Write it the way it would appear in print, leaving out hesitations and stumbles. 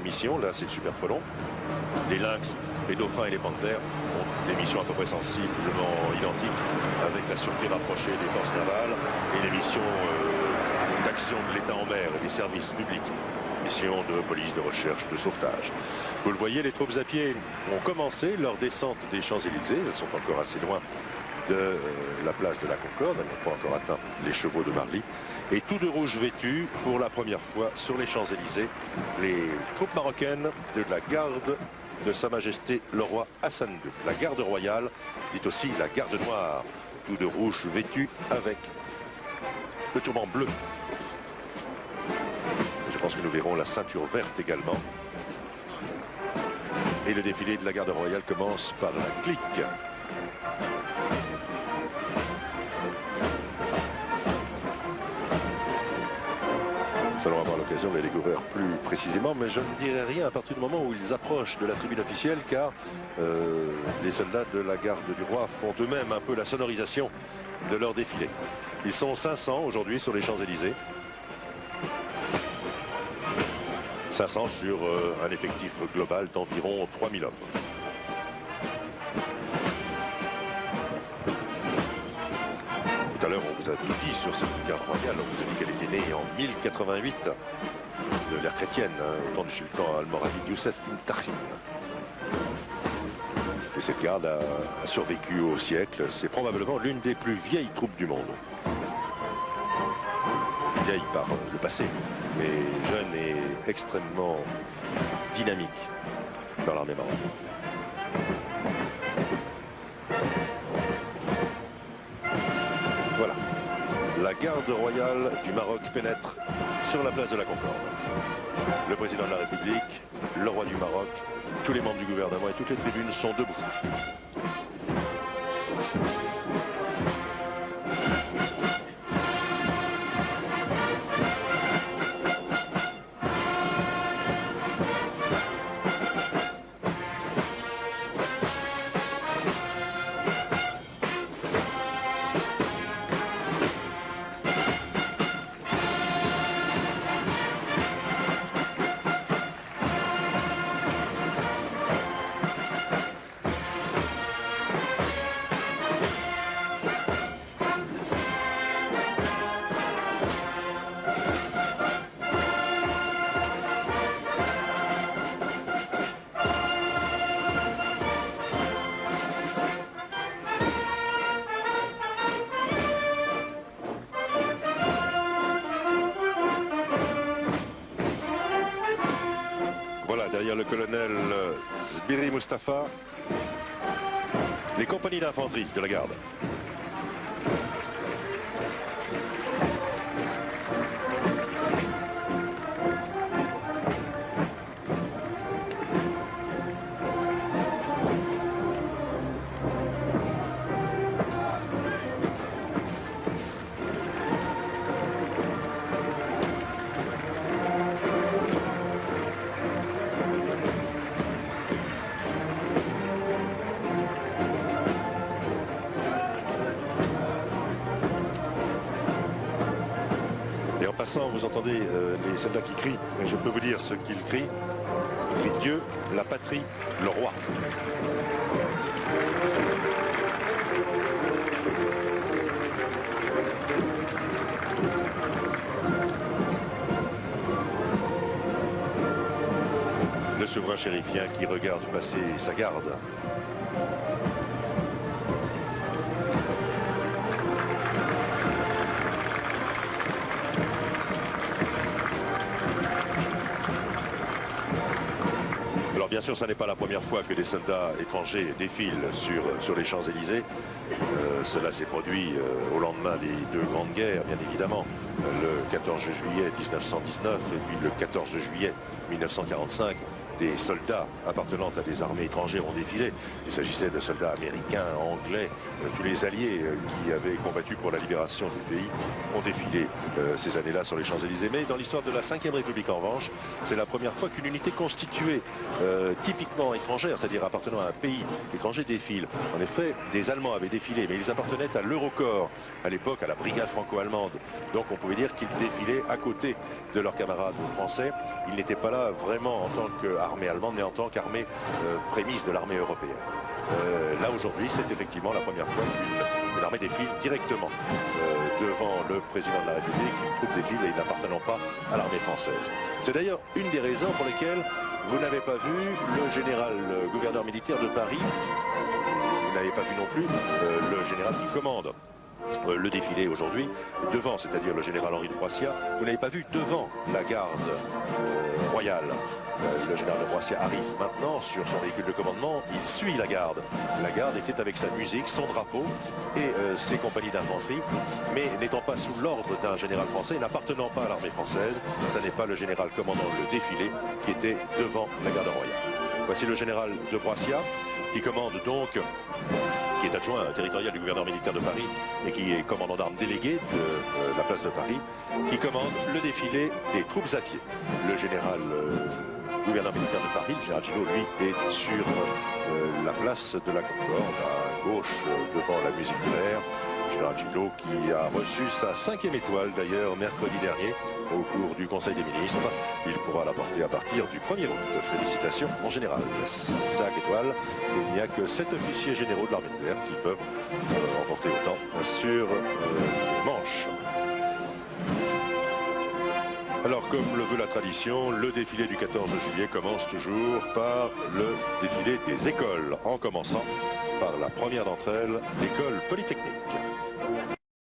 mission, là c'est le super frelon. Les lynx, les dauphins et les panthères ont des missions à peu près sensiblement identiques avec la sûreté rapprochée des forces navales et les missions d'action de l'État en mer et des services publics. Missions de police, de recherche, de sauvetage. Vous le voyez, les troupes à pied ont commencé leur descente des Champs-Élysées. Elles sont encore assez loin de la place de la Concorde. Elles n'ont pas encore atteint les chevaux de Marly. Et tout de rouge vêtu, pour la première fois sur les Champs-Élysées, les troupes marocaines de la garde de Sa Majesté le roi Hassan II. La garde royale, dit aussi la garde noire, tout de rouge vêtu avec le turban bleu. Je pense que nous verrons la ceinture verte également. Et le défilé de la garde royale commence par la clique. Nous allons avoir l'occasion de les découvrir plus précisément, mais je ne dirai rien à partir du moment où ils approchent de la tribune officielle, car les soldats de la garde du roi font eux-mêmes un peu la sonorisation de leur défilé. Ils sont 500 aujourd'hui sur les Champs-Élysées. 500 sur un effectif global d'environ 3000 hommes. Tout à l'heure, on vous a tout dit sur cette garde royale. On vous a dit qu'elle était née en 1088 de l'ère chrétienne, au temps du sultan almoravide Youssef ibn Tarkhin. Et cette garde a survécu au siècle. C'est probablement l'une des plus vieilles troupes du monde. Vieille par le passé, mais jeune et extrêmement dynamique dans l'armée marocaine. Voilà, la garde royale du Maroc pénètre sur la place de la Concorde. Le président de la République, le roi du Maroc, tous les membres du gouvernement et toutes les tribunes sont debout. Derrière le colonel Zbiri Mustafa, les compagnies d'infanterie de la garde. Vous entendez les soldats qui crient, et je peux vous dire ce qu'ils crient. Ils crient Dieu, la patrie, le roi. Le souverain chérifien qui regarde passer sa garde. Bien sûr, ce n'est pas la première fois que des soldats étrangers défilent sur les Champs-Élysées. Cela s'est produit au lendemain des deux grandes guerres, bien évidemment, le 14 juillet 1919 et puis le 14 juillet 1945. des soldats appartenant à des armées étrangères ont défilé. Il s'agissait de soldats américains, anglais, tous les alliés qui avaient combattu pour la libération du pays ont défilé ces années-là sur les Champs-Élysées. Mais dans l'histoire de la Ve République, en revanche, c'est la première fois qu'une unité constituée typiquement étrangère, c'est-à-dire appartenant à un pays étranger, défile. En effet, des Allemands avaient défilé, mais ils appartenaient à l'Eurocorps, à l'époque à la brigade franco-allemande. Donc on pouvait dire qu'ils défilaient à côté de leurs camarades français. Ils n'étaient pas là vraiment en tant qu'armée allemande, mais en tant qu'armée prémisse de l'armée européenne. Là aujourd'hui, c'est effectivement la première fois qu'une armée défile directement devant le président de la République, une troupe défile et n'appartenant pas à l'armée française. C'est d'ailleurs une des raisons pour lesquelles vous n'avez pas vu le général gouverneur militaire de Paris, vous n'avez pas vu non plus le général qui commande le défilé aujourd'hui devant, c'est-à-dire le général Henri de Broissia. Vous n'avez pas vu devant la garde royale. Le général de Broissia arrive maintenant sur son véhicule de commandement, il suit la garde. La garde était avec sa musique, son drapeau et ses compagnies d'infanterie, mais n'étant pas sous l'ordre d'un général français, n'appartenant pas à l'armée française, ce n'est pas le général commandant le défilé qui était devant la garde royale. Voici le général de Broissia qui commande donc, qui est adjoint territorial du gouverneur militaire de Paris et qui est commandant d'armes délégué de la place de Paris, qui commande le défilé des troupes à pied. Le général gouverneur militaire de Paris, le général Gillot, lui, est sur la place de la Concorde, à gauche, devant la musique de l'air. Général Gillot qui a reçu sa 5e étoile d'ailleurs mercredi dernier au cours du Conseil des ministres. Il pourra la porter à partir du 1er août. Félicitations en général. 5 étoiles. Il n'y a que 7 officiers généraux de l'armée de terre qui peuvent remporter autant sur les manches. Alors, comme le veut la tradition, le défilé du 14 juillet commence toujours par le défilé des écoles, en commençant par la première d'entre elles, l'école polytechnique.